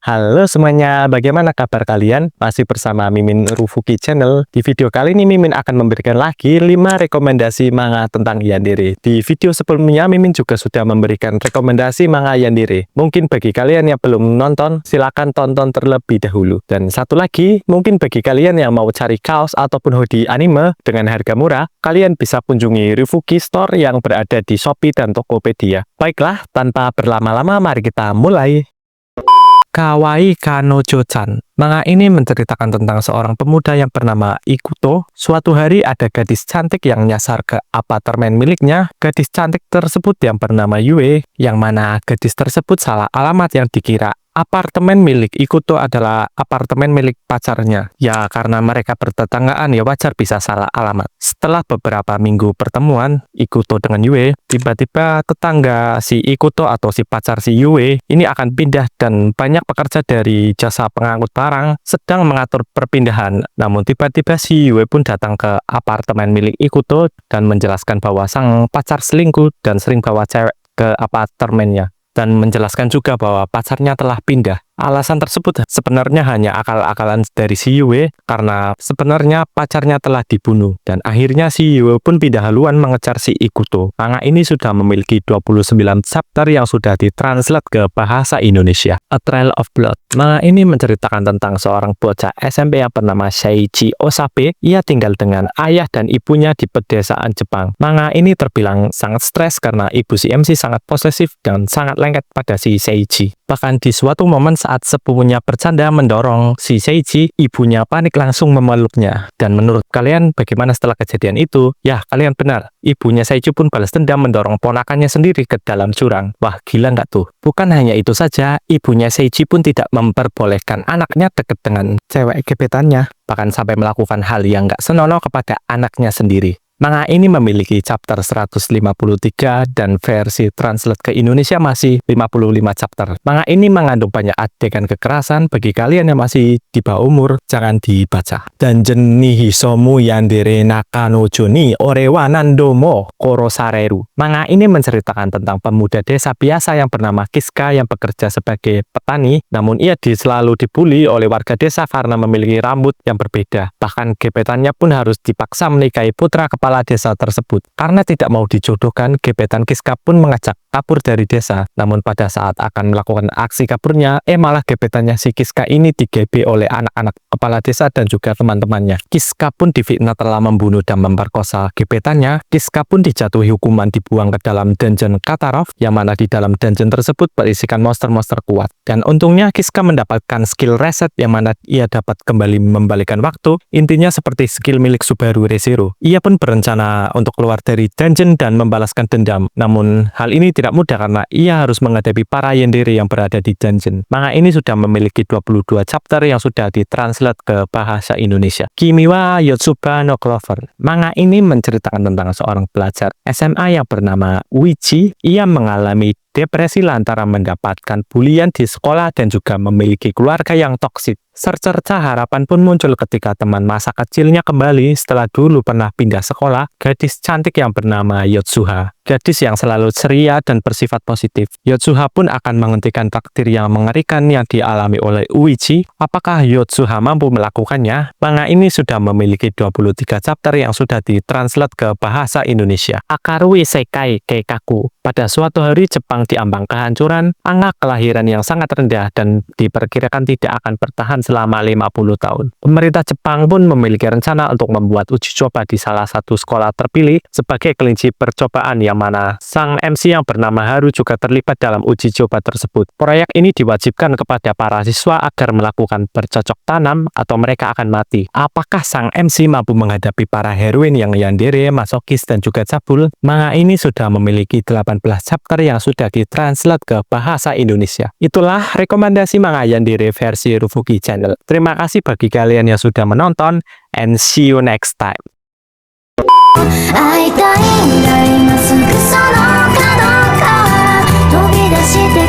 Halo semuanya, bagaimana kabar kalian? Masih bersama Mimin Rufuki Channel. Di video kali ini Mimin akan memberikan lagi 5 rekomendasi manga tentang Yandere. Di video sebelumnya Mimin juga sudah memberikan rekomendasi manga Yandere. Mungkin bagi kalian yang belum nonton, silakan tonton terlebih dahulu. Dan satu lagi, mungkin bagi kalian yang mau cari kaos ataupun hoodie anime dengan harga murah, kalian bisa kunjungi Rufuki Store yang berada di Shopee dan Tokopedia. Baiklah, tanpa berlama-lama mari kita mulai. Kawaii Kanojo-chan. Manga ini menceritakan tentang seorang pemuda yang bernama Ikuto. Suatu hari ada gadis cantik yang nyasar ke apartemen miliknya. Gadis cantik tersebut yang bernama Yue, yang mana gadis tersebut salah alamat yang dikira apartemen milik Ikuto adalah apartemen milik pacarnya. Ya, karena mereka bertetanggaan, ya wajar bisa salah alamat. Setelah beberapa minggu pertemuan Ikuto dengan Yue, tiba-tiba tetangga si Ikuto atau si pacar si Yue ini akan pindah dan banyak pekerja dari jasa pengangkut barang sedang mengatur perpindahan. Namun tiba-tiba si Yue pun datang ke apartemen milik Ikuto dan menjelaskan bahwa sang pacar selingkuh dan sering bawa cewek ke apartemennya. Dan menjelaskan juga bahwa pacarnya telah pindah. Alasan tersebut sebenarnya hanya akal-akalan dari si Yue karena sebenarnya pacarnya telah dibunuh. Dan akhirnya si Yue pun pindah haluan mengejar si Ikuto. Manga ini sudah memiliki 29 chapter yang sudah ditranslate ke bahasa Indonesia. A Trail of Blood. Manga ini menceritakan tentang seorang bocah SMP yang bernama Seiichi Osabe. Ia tinggal dengan ayah dan ibunya di pedesaan Jepang. Manga ini terbilang sangat stres karena ibu si MC sangat posesif dan sangat lengket pada si Seiichi. Bahkan di suatu momen saat sepupunya bercanda mendorong si Seiichi, ibunya panik langsung memeluknya. Dan menurut kalian bagaimana setelah kejadian itu? Ya, kalian benar. Ibunya Seiichi pun balas dendam mendorong ponakannya sendiri ke dalam jurang. Wah, gila nggak tuh? Bukan hanya itu saja, ibunya Seiichi pun tidak memperbolehkan anaknya dekat dengan cewek gebetannya. Bahkan sampai melakukan hal yang nggak senonoh kepada anaknya sendiri. Manga ini memiliki chapter 153 dan versi translate ke Indonesia masih 55 chapter. Manga ini mengandung banyak adegan kekerasan. Bagi kalian yang masih di bawah umur, jangan dibaca. Danjen ni hisomu yandere nakanojo ni orewa nandomo korosareru. Manga ini menceritakan tentang pemuda desa biasa yang bernama Kiska yang bekerja sebagai petani. Namun ia selalu dibully oleh warga desa karena memiliki rambut yang berbeda. Bahkan gebetannya pun harus dipaksa menikahi putra kepala desa tersebut. Karena tidak mau dijodohkan, gebetan Kiska pun mengajak kabur dari desa. Namun pada saat akan melakukan aksi kaburnya, malah gebetannya si Kiska ini digebe oleh anak-anak kepala desa dan juga teman-temannya. Kiska pun difitnah telah membunuh dan memperkosa gebetannya. Kiska pun dijatuhi hukuman dibuang ke dalam dungeon Katarov, yang mana di dalam dungeon tersebut berisikan monster-monster kuat. Dan untungnya Kiska mendapatkan skill reset yang mana ia dapat kembali membalikan waktu. Intinya seperti skill milik Subaru ReZero. Ia pun berencana untuk keluar dari dungeon dan membalaskan dendam. Namun hal ini tidak mudah karena ia harus menghadapi para yandere yang berada di dungeon. Manga ini sudah memiliki 22 chapter yang sudah ditranslate ke bahasa Indonesia. Kimi wa Yotsuba no Clover. Manga ini menceritakan tentang seorang pelajar SMA yang bernama Uichi. Ia mengalami depresi lantaran mendapatkan bulian di sekolah dan juga memiliki keluarga yang toksik. Secerca harapan pun muncul ketika teman masa kecilnya kembali setelah dulu pernah pindah sekolah, gadis cantik yang bernama Yotsuha. Gadis yang selalu ceria dan bersifat positif. Yotsuha pun akan menghentikan takdir yang mengerikan yang dialami oleh Uichi. Apakah Yotsuha mampu melakukannya? Manga ini sudah memiliki 23 chapter yang sudah ditranslate ke bahasa Indonesia. Akaru Isekai Keikaku. Pada suatu hari Jepang diambang kehancuran, angka kelahiran yang sangat rendah dan diperkirakan tidak akan bertahan selama 50 tahun. Pemerintah Jepang pun memiliki rencana untuk membuat uji coba di salah satu sekolah terpilih sebagai kelinci percobaan yang mana sang MC yang bernama Haru juga terlibat dalam uji coba tersebut. Proyek ini diwajibkan kepada para siswa agar melakukan bercocok tanam atau mereka akan mati. Apakah sang MC mampu menghadapi para heroin yang yandere, masokis, dan juga cabul? Manga ini sudah memiliki 18 chapter yang sudah ditranslate ke bahasa Indonesia. Itulah rekomendasi manga yandere versi Rufuki Channel. Terima kasih bagi kalian yang sudah menonton and see you next time. 会いたいんだ今すぐその角から飛び出して